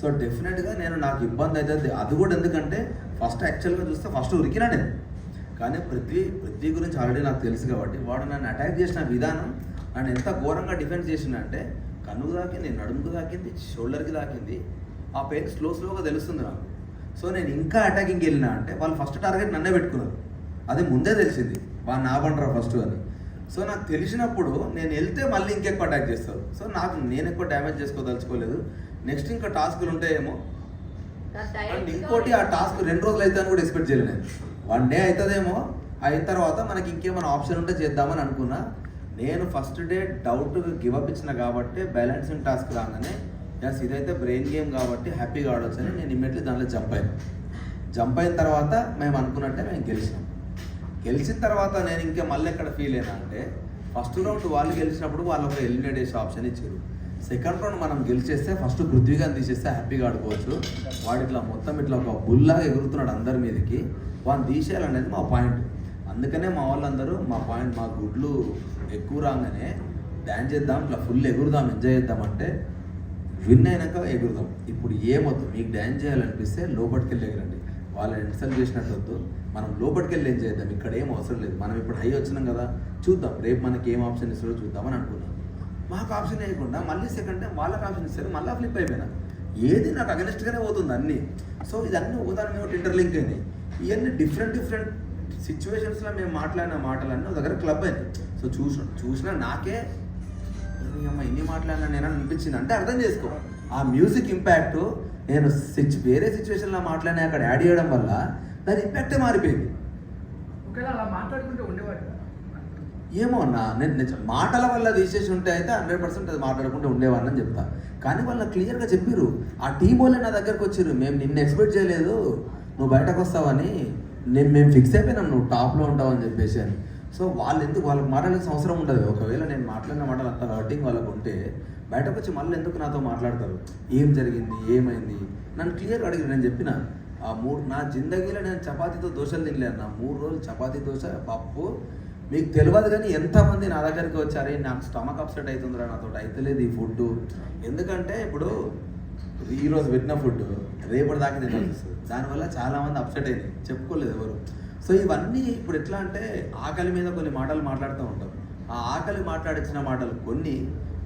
So డెఫినెట్గా నాకు ఇబ్బంది అవుతుంది. అది కూడా ఎందుకంటే ఫస్ట్ యాక్చువల్గా చూస్తే ఫస్ట్ ఉరికినా నేను, కానీ పృథ్వీ గురించి ఆల్రెడీ నాకు తెలుసు కాబట్టి వాడు నన్ను అటాక్ చేసిన విధానం నన్ను ఎంత ఘోరంగా డిఫెన్స్ చేసిందంటే కన్నుకు తాకింది, నడుముకు తాకింది, షోల్డర్కి తాకింది. ఆ పెయిన్ స్లోగా తెలుస్తుంది నాకు. సో నేను ఇంకా అటాకింగ్కి వెళ్ళినా అంటే వాళ్ళు ఫస్ట్ టార్గెట్ నన్నే పెట్టుకున్నారు. అది ముందే తెలిసింది వాళ్ళు నా బండరా ఫస్ట్ అని. సో నాకు తెలిసినప్పుడు నేను వెళ్తే మళ్ళీ ఇంకెక్కువ అటాక్ చేస్తారు. సో నేను ఎక్కువ డ్యామేజ్ చేసుకోదలుచుకోలేదు. నెక్స్ట్ ఇంకా టాస్కులు ఉంటాయేమో, అండ్ ఇంకోటి ఆ టాస్క్ 2 రోజులు అవుతుందని కూడా ఎక్స్పెక్ట్ చేయలేదు నేను. 1 డే అవుతుందేమో, అయిన తర్వాత మనకి ఇంకేమైనా ఆప్షన్ ఉంటే చేద్దామని అనుకున్నా. నేను ఫస్ట్ డే డౌట్ గివప్ ఇచ్చిన కాబట్టి బ్యాలెన్సింగ్ టాస్క్ రాగానే ఇదైతే బ్రెయిన్ గేమ్ కాబట్టి హ్యాపీగా ఆడొచ్చు అని నేను ఇమ్మీడియట్లీ దాంట్లో జంప్ అయిన తర్వాత మేము అనుకున్నట్టే మేము గెలిచిన తర్వాత నేను ఇంకా మళ్ళీ ఎక్కడ ఫీల్ అయినా అంటే ఫస్ట్ రౌండ్ వాళ్ళు గెలిచినప్పుడు వాళ్ళు ఒక ఎలిమినేట్ చేసే ఆప్షన్ ఇచ్చారు. సెకండ్ రౌండ్ మనం గెలిచేస్తే ఫస్ట్ పృథ్వీగాని తీసేస్తే హ్యాపీగా ఆడుకోవచ్చు. వాడు ఇట్లా మొత్తం ఇట్లా ఒక బుల్లాగా ఎగురుతున్నాడు అందరి మీదకి, వాడిని తీసేయాలనేది మా పాయింట్. అందుకనే మా వాళ్ళందరూ మా గుడ్లు ఎక్కువ రాగానే డ్యాన్స్ చేద్దాం, ఇట్లా ఫుల్ ఎగురుదాం, ఎంజాయ్ చేద్దాం అంటే విన్ అయినాక ఎగురుదాం. ఇప్పుడు ఏమొద్దు, మీకు డ్యాన్స్ చేయాలనిపిస్తే లోపలికి వెళ్ళి ఎగరండి, వాళ్ళని ఇన్సల్ట్ చేసినట్టు వద్దు. మనం లోపలికి వెళ్ళి ఏం చేద్దాం, ఇక్కడ ఏం అవసరం లేదు. మనం ఇప్పుడు హై వచ్చినాం కదా, చూద్దాం రేపు మనకి ఏం ఆప్షన్ ఇస్తారో చూద్దామని అనుకున్నాం. మాకు ఆప్షన్ వేయకుండా మళ్ళీ సెకండ్ టైం వాళ్ళకి ఆప్షన్ ఇస్తారు, మళ్ళీ ఫ్లిప్ అయిపోయినా. ఏది నాకు అగెనిస్ట్గానే పోతుంది అన్నీ. సో ఇదన్నీ ఉదాహరణ ఒకటి ఇంటర్లింక్ అయింది. ఇవన్నీ డిఫరెంట్ సిచ్యువేషన్స్లో మేము మాట్లాడిన మాటలన్నీ ఒక దగ్గర క్లబ్ అయింది. సో చూసినా నాకే అమ్మ ఇన్ని మాట్లాడినా నేను అనిపించింది. అంటే అర్థం చేసుకో, ఆ మ్యూజిక్ ఇంపాక్ట్ నేను వేరే సిచ్యువేషన్లో మాట్లాడినా అక్కడ యాడ్ చేయడం వల్ల దాని ఇంపాక్టే మారిపోయింది. ఏమో అన్నా, నేను మాటల వల్ల తీసేసి ఉంటే అయితే 100% అది మాట్లాడుకుంటూ ఉండేవాడిని అని చెప్తా. కానీ వాళ్ళు క్లియర్గా చెప్పారు, ఆ టీం వాళ్ళే నా దగ్గరకు వచ్చారు, మేము నిన్ను ఎక్స్పెక్ట్ చేయలేదు నువ్వు బయటకు వస్తావని, మేము ఫిక్స్ అయిపోయినాం నువ్వు టాప్లో ఉంటావు అని చెప్పేసి అని. సో వాళ్ళకి మాట్లాడాల్సిన అవసరం ఉండదు. ఒకవేళ నేను మాట్లాడిన మాటలు అంత హర్టింగ్ వాళ్ళకు ఉంటే బయటకు వచ్చి మళ్ళీ ఎందుకు నాతో మాట్లాడతారు, ఏం జరిగింది, ఏమైంది, నన్ను క్లియర్గా అడిగి నేను చెప్పిన నా జిందగీలో నేను చపాతీతో దోశలు తినలేను. నా 3 రోజులు చపాతీ దోశ పప్పు. మీకు తెలియదు కానీ ఎంతమంది నా దగ్గరికి వచ్చారు, నాకు స్టమక్ అప్సెట్ అవుతుందిరా, నాతో అయితలేదు ఈ ఫుడ్. ఎందుకంటే ఇప్పుడు ఈరోజు పెట్టిన ఫుడ్ రేపటి దాకా తినాల్సి వస్తుంది. దానివల్ల చాలామంది అప్సెట్ అయింది, చెప్పుకోలేదు ఎవరు. సో ఇవన్నీ ఇప్పుడు ఎట్లా అంటే ఆకలి మీద కొన్ని మాటలు మాట్లాడుతూ ఉంటాం. ఆ ఆకలి మాట్లాడించిన మాటలు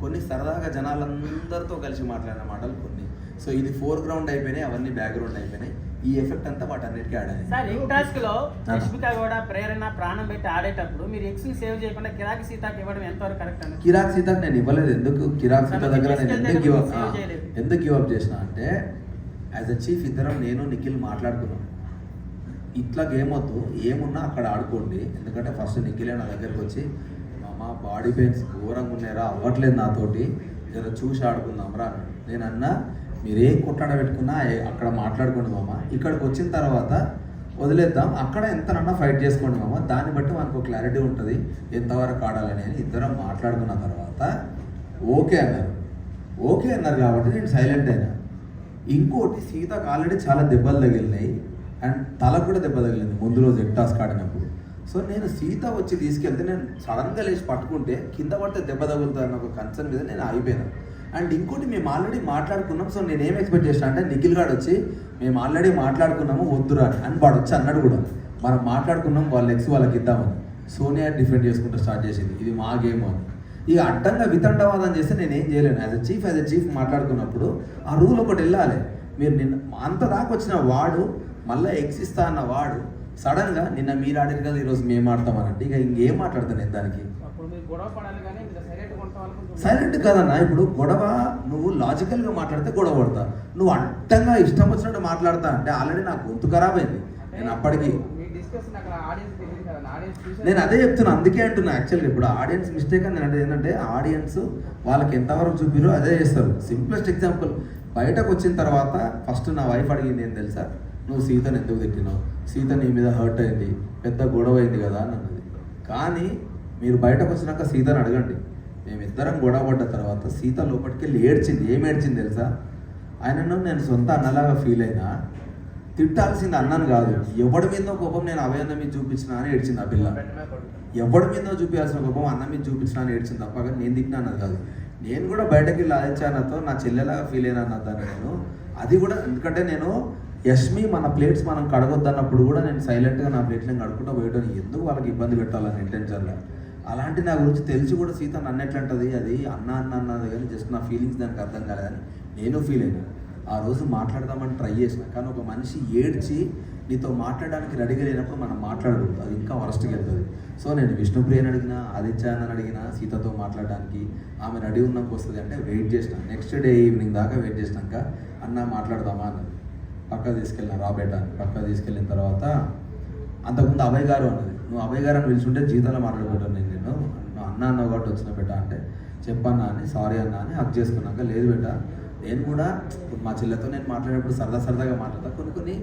కొన్ని సరదాగా జనాలందరితో కలిసి మాట్లాడిన మాటలు కొన్ని. సో ఇది ఫోర్గ్రౌండ్ అయిపోయినాయి, అవన్నీ బ్యాక్గ్రౌండ్ అయిపోయినాయి. ఈ ఎఫెక్ట్ అంతా వాటన్నిటికీ ఆడాలి. సార్ ఈ టాస్క్ లో రష్మిక కూడా ప్రేరణ ప్రాణం పెట్టి ఆడేటప్పుడు మీరు ఎక్స్ ని సేవ్ చేయకుండా కిరాక్ సీతాకి ఇవ్వడం ఎంతవరకు కరెక్ట్ అండి? కిరాక్ సీతాకి నేను ఇవ్వలేదు. ఎందుకు కిరాక్ సీత దగ్గర నేను ఎందుకు గివ్ అప్ చేసిన అంటే యాజ్ అ చీఫ్ ఇద్దరం నేను నిఖిల్ మాట్లాడుకున్నాం, ఇట్లా గేమ్ వద్దు, ఏమున్నా అక్కడ ఆడుకోండి. ఎందుకంటే ఫస్ట్ నిఖిలే నా దగ్గరికి వచ్చి మా బాడీ పెయిన్స్ ఘోరంగా ఉన్నాయరా, అవ్వట్లేదు నాతోటి, జర చూసి ఆడుకుందాంరా అన్నాడు. నేను అన్నా మీరేం కొట్లాడ పెట్టుకున్నా అక్కడ మాట్లాడుకోండి మామ, ఇక్కడికి వచ్చిన తర్వాత వదిలేద్దాం, అక్కడ ఎంతనన్నా ఫైట్ చేసుకోండి మామ, దాన్ని బట్టి మనకు క్లారిటీ ఉంటుంది ఎంతవరకు ఆడాలని. ఇద్దరం మాట్లాడుకున్న తర్వాత ఓకే అన్నారు కాబట్టి నేను సైలెంట్ అయినా. ఇంకోటి సీతకు ఆల్రెడీ చాలా దెబ్బలు తగిలినాయి అండ్ తలకు కూడా దెబ్బ తగిలింది ముందు రోజు ఎట్టాస్ ఆడినప్పుడు. సో నేను సీత వచ్చి తీసుకెళ్తే నేను సడన్గా లేచి పట్టుకుంటే కింద పడితే దెబ్బ తగులుతుందన్న ఒక కన్సర్న్ మీద నేను ఆగిపోయాను. అండ్ ఇంకోటి మేము ఆల్రెడీ మాట్లాడుకున్నాం. సో నేను ఏం ఎక్స్పెక్ట్ చేసిన అంటే నిఖిల్ గారు వచ్చి మేము ఆల్రెడీ మాట్లాడుకున్నాము వద్దురా అని వాడు వచ్చి అన్నాడు కూడా, మనం మాట్లాడుకున్నాం వాళ్ళ ఎక్స్ వాళ్ళకి ఇద్దామని. సోనియా డిఫెండ్ చేసుకుంటూ స్టార్ట్ చేసింది, ఇది మా గేమ్ అని. ఇక అడ్డంగా వితండవాదం చేస్తే నేను ఏం చేయలేను. యాజ్ ఎ చీఫ్ మాట్లాడుకున్నప్పుడు ఆ రూల్ ఒకటి వెళ్ళాలి. మీరు నిన్న అంత దాకా వచ్చిన వాడు మళ్ళీ ఎక్స్ ఇస్తా అన్న వాడు సడన్గా నిన్న మీరు ఆడారు కదా ఈరోజు మేము ఆడతామనంటే ఇక ఇంకేం మాట్లాడతాను నేను దానికి. సైలెంట్ కదన్నా. ఇప్పుడు గొడవ నువ్వు లాజికల్గా మాట్లాడితే గొడవ పడతా, నువ్వు అడ్డంగా ఇష్టం వచ్చినట్టు మాట్లాడతా అంటే ఆల్రెడీ నాకు గొంతు ఖరాబ్ అయింది. నేను అప్పటికి నేను అదే చెప్తున్నా, అందుకే అంటున్నా యాక్చువల్గా ఇప్పుడు ఆడియన్స్ మిస్టేక్ అని అంటే ఏంటంటే ఆడియన్స్ వాళ్ళకి ఎంతవరకు చూపిరో అదే చేస్తారు. సింప్లెస్ట్ ఎగ్జాంపుల్, బయటకు వచ్చిన తర్వాత ఫస్ట్ నా వైఫ్ అడిగింది ఏం తెలుసా, నువ్వు సీతను ఎందుకు తిట్టినావు, సీత నీ మీద హర్ట్ అయింది, పెద్ద గొడవ అయింది కదా అని అన్నది. కానీ మీరు బయటకు వచ్చినాక సీతను అడగండి, మేమిద్దరం గొడవ పడ్డ తర్వాత సీత లోపలికి వెళ్ళి ఏడ్చింది. ఏం ఏడ్చింది తెలుసా, ఆయనను నేను సొంత అన్నలాగా ఫీల్ అయినా, తిట్టాల్సింది అన్నాను కాదు, ఎవడి మీదో కోపం నేను అభయన్న మీద చూపించినా అని ఏడ్చింది ఆ పిల్ల. ఎవడి మీదో చూపించాల్సిన కోపం అన్న మీద చూపించినా అని ఏడ్చింది తప్ప నేను తిట్టినా అన్నది కాదు. నేను కూడా బయటకి వెళ్ళి ఆదిత్యానతో నా చెల్లెలాగా ఫీల్ అయినా అన్నదాన్ని నేను అది కూడా ఎందుకంటే నేను యష్మి మన ప్లేట్స్ మనం కడగొద్దన్నప్పుడు కూడా నేను సైలెంట్గా నా ప్లేట్లు నేను కడుక్కుంటూ పోయడం ఎందుకు వాళ్ళకి ఇబ్బంది పెట్టాలని ఇంటెన్షన్గా. అలాంటి నా గురించి తెలిసి కూడా సీత నన్ను ఎట్లంటది, అది అన్న అన్నది కానీ జస్ట్ నా ఫీలింగ్స్ దానికి అర్థం కాలేదని నేను ఫీల్ అయినా. ఆ రోజు మాట్లాడదామని ట్రై చేసిన, కానీ ఒక మనిషి ఏడ్చి నీతో మాట్లాడడానికి రెడీగా లేనప్పుడు మనం మాట్లాడకూడదు, అది ఇంకా వరస్ట్గా వెళ్తుంది. సో నేను విష్ణుప్రియని అడిగిన, ఆదిత్య అని అడిగిన సీతతో మాట్లాడడానికి. ఆమె రెడీ ఉన్నాక వస్తుంది అంటే వెయిట్ చేసిన, నెక్స్ట్ డే ఈవినింగ్ దాకా వెయిట్ చేసినాక అన్న మాట్లాడదామా అన్నది. పక్క తీసుకెళ్ళిన రాబేట అని. పక్క తీసుకెళ్ళిన తర్వాత అంతకుముందు అభయ్ గారు అన్నది, నువ్వు అభయ్ గారు అని పిలుచుంటే జీతాలో మాట్లాడుకుంటాను నేను నువ్వు అన్న అన్న కాబట్టి వచ్చిన బెట అంటే చెప్పన్నా అని, సారీ అన్న అని హక్ చేసుకున్నాక, లేదు బెట నేను కూడా మా చెల్లెతో నేను మాట్లాడేటప్పుడు సరదాగా మాట్లాడతా, కొన్ని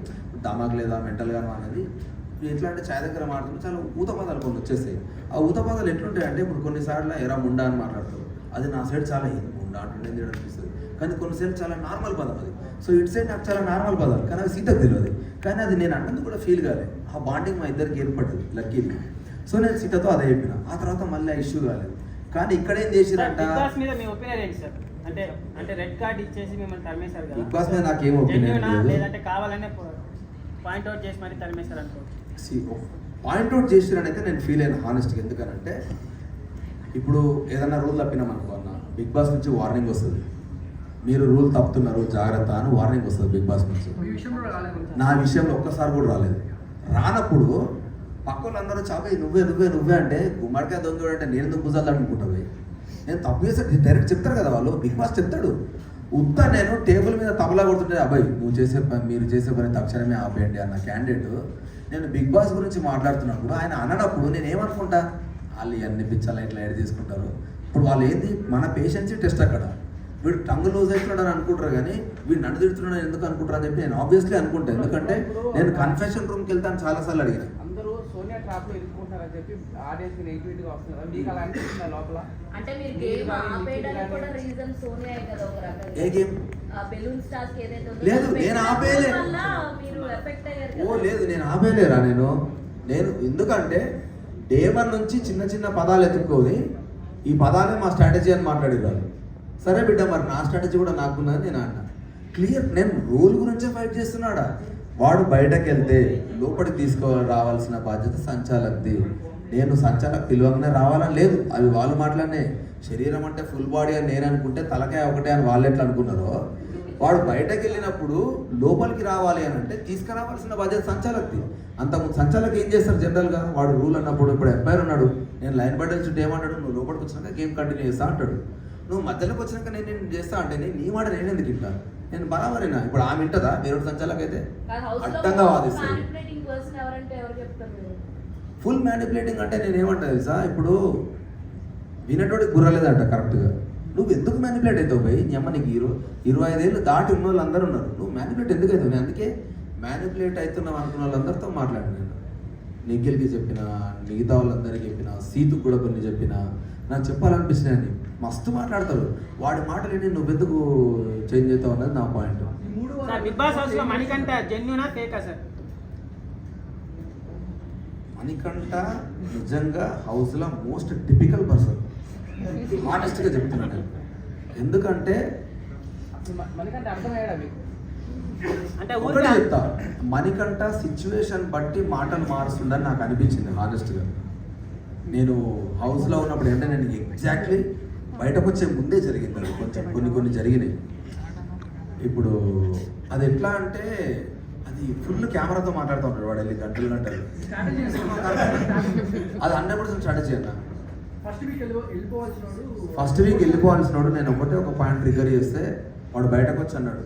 దమాక్ లేదా మెంటల్గానో అనేది ఎట్లా అంటే ఛాయ్ దగ్గర మాట్లాడుతుంటే చాలా ఊతపదాలు కొన్ని వచ్చేస్తాయి. ఆ ఊతపదాలు ఎట్లుంటాయంటే ఇప్పుడు కొన్నిసార్లు ఎరా ముండా అని మాట్లాడతారు, అది నా సైడ్ చాలా ముండా అంటే అనిపిస్తుంది, కానీ కొన్నిసార్లు చాలా నార్మల్ పదం అది. సో ఇటు సైడ్ నాకు చాలా నార్మల్ పదాలు, కానీ అది సీతకు తెలియదు, కానీ అది నేను అన్నది కూడా ఫీల్ కాలే. ఆ బాండింగ్ మా ఇద్దరికి ఏర్పడ్డది లక్కీది. సో నేను సీతతో అదే చెప్పిన. ఆ తర్వాత మళ్ళీ ఇష్యూ కాలేదు. కానీ ఇక్కడ ఏం చేసిరంట, అంటే రెడ్ కార్డ్ ఇచ్చేసి మిమ్మల్ని తరిమేశారు కదా, బిగ్ బాస్ మీద నాకేం ఒపీనియన్ లేదు. లేదంటే కావాలనే పాయింట్ అవుట్ చేసి మరి తరిమేశారు అనుకో. పాయింట్ అవుట్ చేసిరనైతే నేను ఫీల్ అయినా హానెస్ట్గా. ఎందుకనంటే ఇప్పుడు ఏదైనా రూల్ తప్పినాం అనుకో అన్న, బిగ్ బాస్ నుంచి వార్నింగ్ వస్తుంది, మీరు రూల్ తప్పుతున్నారు జాగ్రత్త అని వార్నింగ్ వస్తుంది బిగ్ బాస్ నుంచి. నా విషయంలో ఒక్కసారి కూడా రాలేదు. రానప్పుడు పక్క వాళ్ళందరూ చాపి నువ్వే అంటే గుమ్మడికాయ దొంగ అంటే నేను ఎందుకు గుజాలు అనుకుంటావు. నేను తప్పు చేస్తే డైరెక్ట్ చెప్తారు కదా వాళ్ళు, బిగ్ బాస్ చెప్తాడు. ఉత్తా నేను టేబుల్ మీద తబలా కొడుతుంటే అబ్బాయి మీరు చేసే పని తక్షణమే ఆపేయండి అన్న క్యాండిడేట్ నేను బిగ్ బాస్ గురించి మాట్లాడుతున్నప్పుడు ఆయన అనడప్పుడు నేను ఏమనుకుంటా, వాళ్ళు అన్ని పిచ్చాలు ఇట్లా ఎడ్ తీసుకుంటారు. ఇప్పుడు వాళ్ళు ఏంది, మన పేషెన్సీ టెస్ట్ అక్కడ. వీడు టంగ్ లూజ్ అవుతున్నాడు అని అనుకుంటారు, కానీ వీడు నన్ను తిడుతున్నాడు ఎందుకు అనుకుంటారు అని చెప్పి నేను ఆబ్వియస్లీ అనుకుంటాను. ఎందుకంటే నేను కన్ఫెషన్ రూమ్కి వెళ్తాను చాలాసార్లు అడిగిన. అందరూ సోనియా ట్రాప్ లో ఇరుక్కుంటారని చెప్పి ఆడియన్స్ నెగిటివిటీ గా వస్తున్నారు, మీకు అలా అనిపిస్తుందా లోపల? అంటే మీరు గేమ్ ఆపేయడానికి కూడా రీజన్ సోనియాయే కదా ఒక రకంగా. ఏ గేమ్? బెలూన్ స్టార్స్ ఏదైతే ఉందో లేదు నేను ఆపేయలే. మీరు ఎఫెక్ట్ అయ్యారు. ఓ లేదు నేను ఆపేయలేరా. నేను ఎందుకంటే డే 1 నుంచి చిన్న పదాలు ఎత్తుక్కొని ఈ పదాలే మా స్ట్రాటజీ అని మాట్లాడేవాళ్ళు. సరే బిడ్డ మరి నా స్ట్రాటజీ కూడా నాకున్నదని నేను అన్నా. క్లియర్, నేను రూల్ గురించే ఫైట్ చేస్తున్నాడా. వాడు బయటకు వెళ్తే లోపలికి రావాల్సిన బాధ్యత సంచాలకుది. నేను సంచాలక్ పిలవగానే రావాలని లేదు, అవి వాళ్ళు మాట్లాడినే. శరీరం అంటే ఫుల్ బాడీ అని నేను అనుకుంటే తలకాయ ఒకటే అని వాళ్ళు ఎట్లా అనుకున్నారో, వాడు బయటకు వెళ్ళినప్పుడు లోపలికి రావాలి అని అంటే తీసుకురావాల్సిన బాధ్యత సంచాలకుది. అంతకుముందు సంచాలక్ ఏం చేస్తారు జనరల్గా, వాడు రూల్ అన్నప్పుడు ఇప్పుడు ఎంపైర్ ఉన్నాడు, నేను లైన్ బయట చుట్టూ ఏమంటాడు, నువ్వు లోపలికి వచ్చినాక గేమ్ కంటిన్యూ చేస్తా అంటాడు. నువ్వు మధ్యలోకి వచ్చినాక నేను చేస్తా అంటే నీ మాట నేను ఎందుకు ఇంటా, నేను బరాబరేనా. ఇప్పుడు ఆమె వింటదా వేరే సంచాలక్ అయితే అడ్డంగా వాదిస్తుంది. ఫుల్ మ్యానిపులేటింగ్ అంటే నేను ఏమంటా తెలుసా, ఇప్పుడు వినటోడికి గుర్రలేదంట కరెక్ట్గా. నువ్వు ఎందుకు మ్యానిపులేట్ అవుతావు పోయి, నీ అమ్మ నీకు 25 ఏళ్ళు దాటి ఉన్న వాళ్ళు అందరూ ఉన్నారు, నువ్వు మ్యానిపులేట్ ఎందుకు అవుతావు. నేను అందుకే మ్యానిపులేట్ అవుతున్నావు అనుకున్న వాళ్ళందరితో మాట్లాడిన. నేను నిఖిల్కి చెప్పిన, మిగతా వాళ్ళందరికీ చెప్పిన, సీతుకు కూడా కొన్ని చెప్పిన. నాకు చెప్పాలనిపించినాయని మస్తు మాట్లాడతారు. వాడి మాటలు ఏంటి, నువ్వెందుకు చేంజ్ అవుతావు అన్నది నా పాయింట్. బిగ్ బాస్ హౌస్ లో మణికంఠ జెన్యూనా ఫేకా సార్? మణికంఠ నిజంగా హౌస్లో మోస్ట్ టిపికల్ పర్సన్, హానెస్ట్గా చెప్తున్నాను. ఎందుకంటే మనకంటే అర్థమయ్యాడా మీకు? అంటే ఒకటి చెప్తా, మణికంఠ సిచ్యువేషన్ బట్టి మాటలు మారుస్తుందని నాకు అనిపించింది హానెస్ట్గా. నేను హౌస్లో ఉన్నప్పుడు అంటే నేను ఎగ్జాక్ట్లీ బయటకు వచ్చే ముందే జరిగింది అది, కొంచెం కొన్ని జరిగినాయి. ఇప్పుడు అది ఎట్లా అంటే అది ఫుల్ కెమెరాతో మాట్లాడుతూ ఉంటాడు వాడు, వెళ్ళి గంటలు అది 100% స్ట్రాటజీ అన్న. ఫస్ట్ వీక్ వెళ్ళిపోవాల్సినాడు. నేను ఒక పాయింట్ ట్రిగర్ చేస్తే వాడు బయటకు వచ్చి అన్నాడు,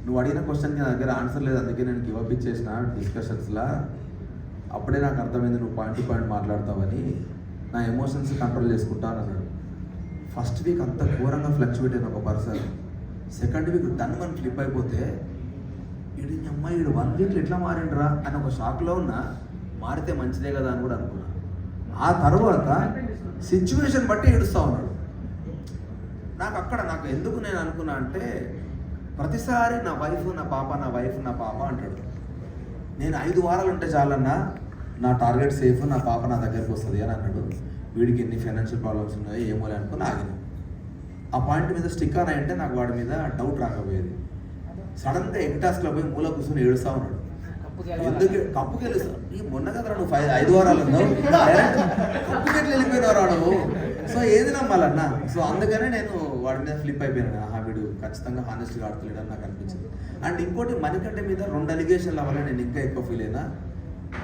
నువ్వు అడిగిన క్వశ్చన్కి నా దగ్గర ఆన్సర్ లేదు, అందుకే నేను గివ్ అప్ ఇచ్చేసిన డిస్కషన్స్లా. అప్పుడే నాకు అర్థమైంది నువ్వు పాయింట్ టు పాయింట్ మాట్లాడతావని, నా ఎమోషన్స్ కంట్రోల్ చేసుకుంటా అని అన్నాడు. ఫస్ట్ వీక్ అంత ఘోరంగా ఫ్లక్చువేట్ అయిన ఒక person, second week done one flip అయిపోతే ఇడు అమ్మాయి 1 వీక్లో ఎట్లా మారిండ్రా అని ఒక షాక్లో ఉన్నా. మారితే మంచిదే కదా అని కూడా అనుకున్నా. ఆ తర్వాత సిచ్యువేషన్ బట్టి ఏడుస్తూ ఉన్నాడు. నాకు ఎందుకు నేను అనుకున్నా అంటే, ప్రతిసారి నా వైఫ్ నా పాప అంటాడు. నేను 5 వారాలు ఉంటే చాలన్నా నా టార్గెట్ సేఫ్, నా పాప నా దగ్గరికి వస్తుంది అని అన్నాడు. వీడికి ఎన్ని ఫైనాన్షియల్ ప్రాబ్లమ్స్ ఉన్నాయో ఏమో అనుకుని ఆగిన. ఆ పాయింట్ మీద స్టిక్ ఆన్ అంటే నాకు వాడి మీద డౌట్ రాకపోయేది. సడన్గా ఎగ్టాస్లో పోయి మూల కూర్చొని ఏడుస్తా ఉన్నాడు. ఎందుకు కప్పుకి వెళ్ళి ఈ మొన్న కదా నువ్వు 5 వారాలు ఉన్నావు కప్పుకి ఎట్లా వెళ్ళిపోయినావు నువ్వు. సో ఏది నమ్మాలన్నా. సో అందుకనే నేను వాడి మీద ఫ్లిప్ అయిపోయాను. వీడు ఖచ్చితంగా హానెస్ట్గా ఆడుతలేడు అని నాకు అనిపించింది. అండ్ ఇంకోటి మణికంఠ మీద 2 అలిగేషన్ల వల్ల నేను ఇంకా ఎక్కువ ఫీల్ అయినా.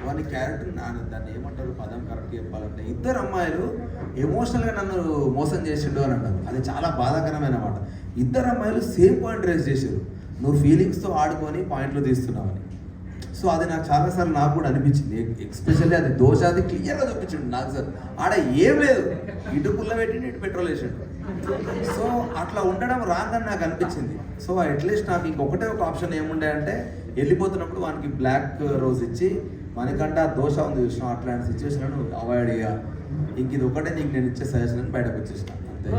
వాని క్యారెక్టర్ దాన్ని ఏమంటారు పదం కరెక్ట్ చెప్పాలంటే, 2 అమ్మాయిలు ఎమోషనల్గా నన్ను మోసం చేసిండు అని అంటారు. అది చాలా బాధాకరమైన మాట. 2 అమ్మాయిలు సేమ్ పాయింట్ రేస్ చేసారు, నువ్వు ఫీలింగ్స్తో ఆడుకొని పాయింట్లు తీస్తున్నావని. సో అది నాకు చాలాసార్లు నాకు కూడా అనిపించింది. ఎక్స్పెషల్లీ అది దోష అది క్లియర్గా చూపించిండు నాకు సార్. ఆడ ఏం లేదు, ఇటు పుల్ల పెట్టిండు ఇటు పెట్రోల్ వేసిండు. సో అట్లా ఉండడం రాదని నాకు అనిపించింది. సో అట్లీస్ట్ నాకు ఇంకొకటే ఒక ఆప్షన్ ఏముండే అంటే, వెళ్ళిపోతున్నప్పుడు వానికి బ్లాక్ రోజ్ ఇచ్చి మనకంటే ఆ దోష ఉంది చూసిన అట్లాంటి సిచ్యువేషన్ అవాయిడ్ చేయాలి. ఇంక ఇది ఒకటే నీకు నేను ఇచ్చే సజెషన్ అని బయటకు వచ్చేసిన అంతే.